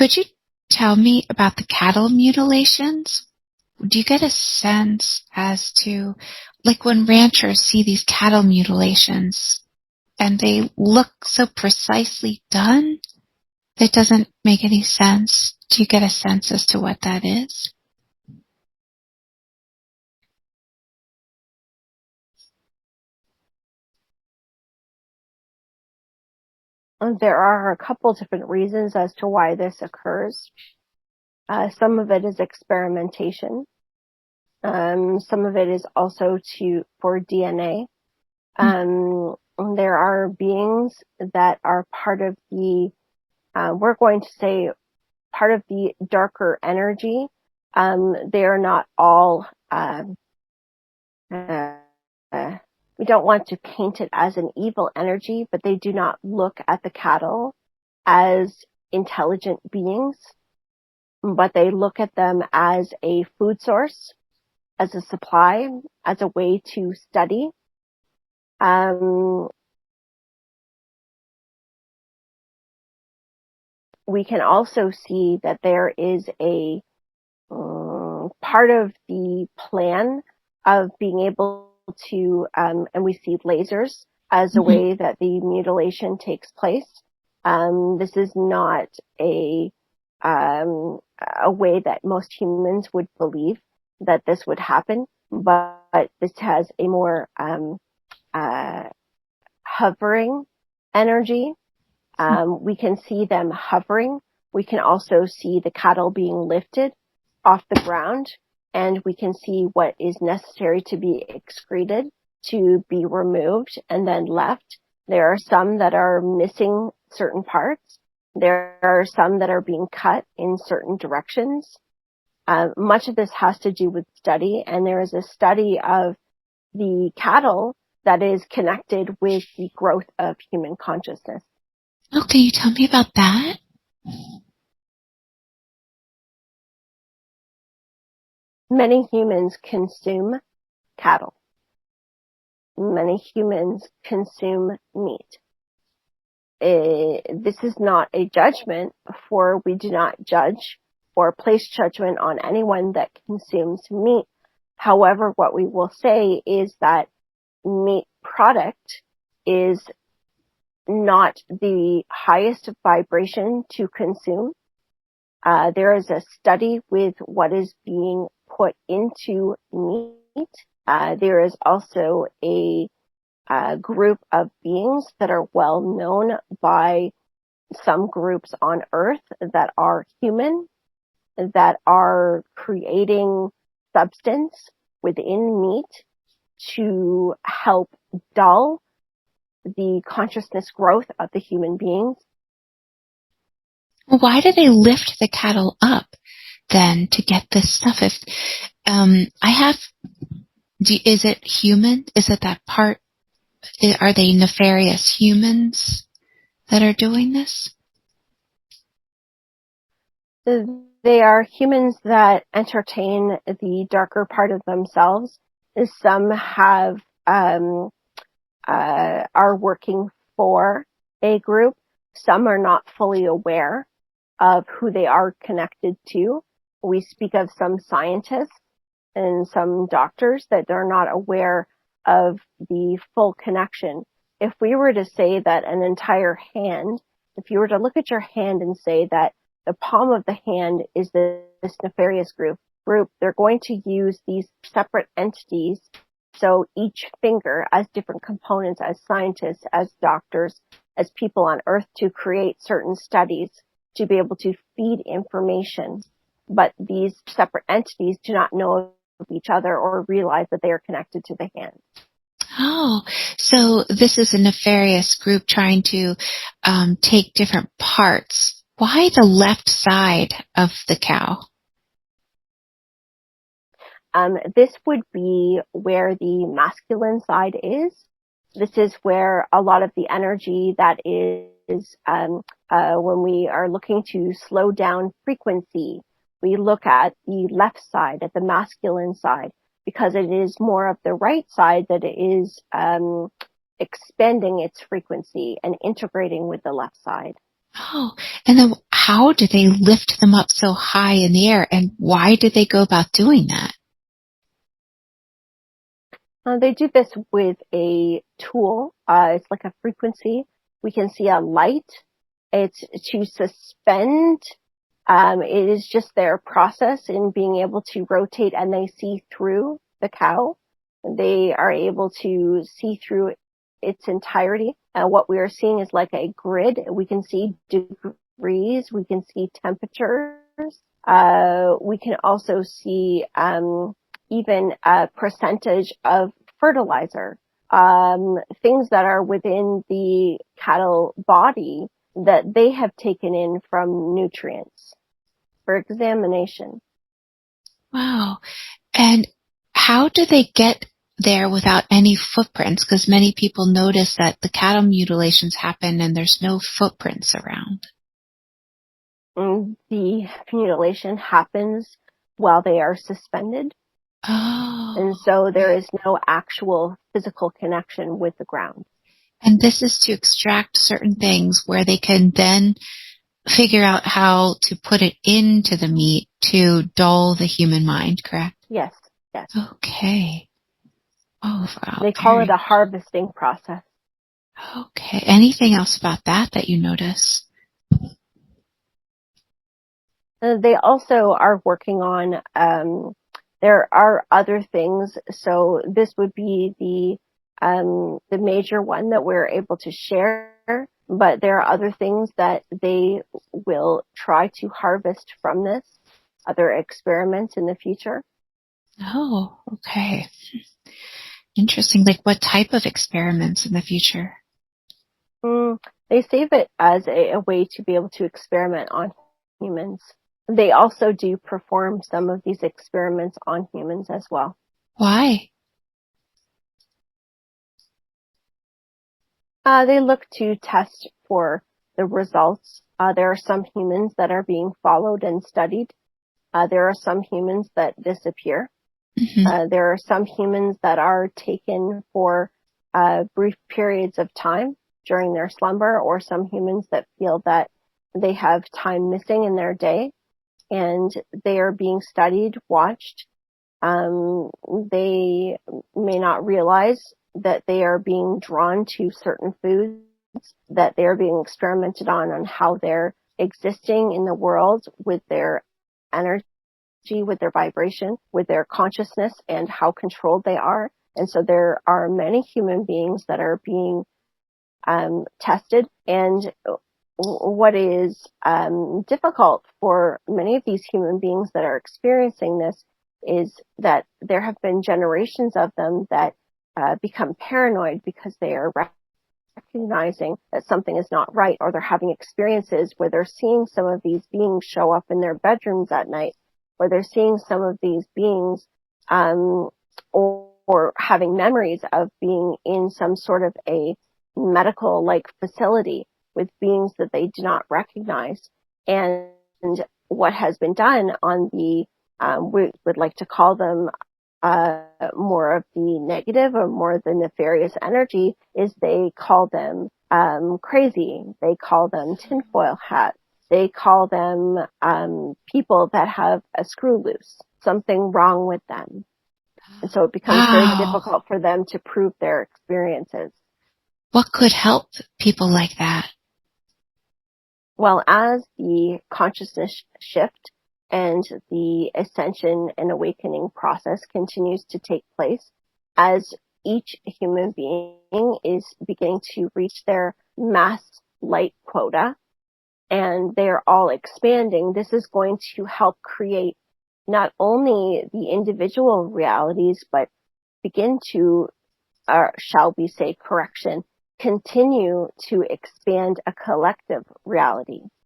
Could you tell me about the cattle mutilations? Do you get a sense as to, like when ranchers see these cattle mutilations and they look so precisely done, it doesn't make any sense? Do you get a sense as to what that is? There are a couple different reasons as to why this occurs. Some of it is experimentation. Some of it is also for DNA. There are beings that are part of the, we're going to say, part of the darker energy. They are not all, we don't want to paint it as an evil energy, but they do not look at the cattle as intelligent beings, but they look at them as a food source, as a supply, as a way to study. We can also see that there is a part of the plan of being able to, and we see lasers as a way that the mutilation takes place. This is not a way that most humans would believe that this would happen, but this has a more hovering energy. We can see them hovering. We can also see the cattle being lifted off the ground, and we can see what is necessary to be excreted, to be removed and then left. There are some that are missing certain parts. There are some that are being cut in certain directions. Much of this has to do with study, and there is a study of the cattle that is connected with the growth of human consciousness. Oh, can you tell me about that? Many humans consume cattle. Many humans consume meat. This is not a judgment, for we do not judge or place judgment on anyone that consumes meat. However, what we will say is that meat product is not the highest vibration to consume. There is a study with what is being put into meat. There is also a group of beings that are well known by some groups on Earth that are human, that are creating substance within meat to help dull the consciousness growth of the human beings. Why do they lift the cattle up then to get this stuff? If is it human? Is it that part? Are they nefarious humans that are doing this? They are humans that entertain the darker part of themselves. Some have are working for a group. Some are not fully aware of who they are connected to. We speak of some scientists and some doctors that are not aware of the full connection. If we were to say that an entire hand, if you were to look at your hand and say that the palm of the hand is this nefarious group, they're going to use these separate entities. So each finger as different components, as scientists, as doctors, as people on Earth, to create certain studies, to be able to feed information. But these separate entities do not know of each other or realize that they are connected to the hand. Oh, so this is a nefarious group trying to take different parts. Why the left side of the cow? This would be where the masculine side is. This is where a lot of the energy that is, when we are looking to slow down frequency, we look at the left side, at the masculine side, because it is more of the right side that is expanding its frequency and integrating with the left side. Oh, and then how do they lift them up so high in the air, and why did they go about doing that? They do this with a tool. It's like a frequency. We can see a light. It's to suspend. It is just their process in being able to rotate, and they see through the cow. They are able to see through its entirety. What we are seeing is like a grid. We can see degrees. We can see temperatures. We can also see even a percentage of fertilizer, things that are within the cattle body that they have taken in from nutrients for examination. Wow. And how do they get there without any footprints? Because many people notice that the cattle mutilations happen and there's no footprints around. And the mutilation happens while they are suspended. Oh. And so there is no actual physical connection with the ground. And this is to extract certain things where they can then figure out how to put it into the meat to dull the human mind, correct? Yes, yes. Okay. Oh, wow. They call it a harvesting process. Okay. Anything else about that you notice? They also are working on, there are other things. So this would be the major one that we're able to share, but there are other things that they will try to harvest from this, other experiments in the future. Oh, okay. Interesting. Like what type of experiments in the future? They save it as a way to be able to experiment on humans. They also do perform some of these experiments on humans as well. Why? They look to test for the results. There are some humans that are being followed and studied. There are some humans that disappear. Mm-hmm. There are some humans that are taken for brief periods of time during their slumber, or some humans that feel that they have time missing in their day, and they are being studied, watched. They may not realize that they are being drawn to certain foods, that they are being experimented on how they're existing in the world with their energy, with their vibration, with their consciousness, and how controlled they are. And so there are many human beings that are being tested. And what is difficult for many of these human beings that are experiencing this is that there have been generations of them that become paranoid because they are recognizing that something is not right, or they're having experiences where they're seeing some of these beings show up in their bedrooms at night, or they're seeing some of these beings or having memories of being in some sort of a medical like facility with beings that they do not recognize. And what has been done on the we would like to call them more of the negative or more the nefarious energy, is they call them crazy. They call them tinfoil hats. They call them people that have a screw loose, something wrong with them. And so it becomes very difficult for them to prove their experiences. What could help people like that? Well, as the consciousness shift and the ascension and awakening process continues to take place, as each human being is beginning to reach their mass light quota, and they're all expanding, this is going to help create not only the individual realities, but begin to, shall we say, continue to expand a collective reality.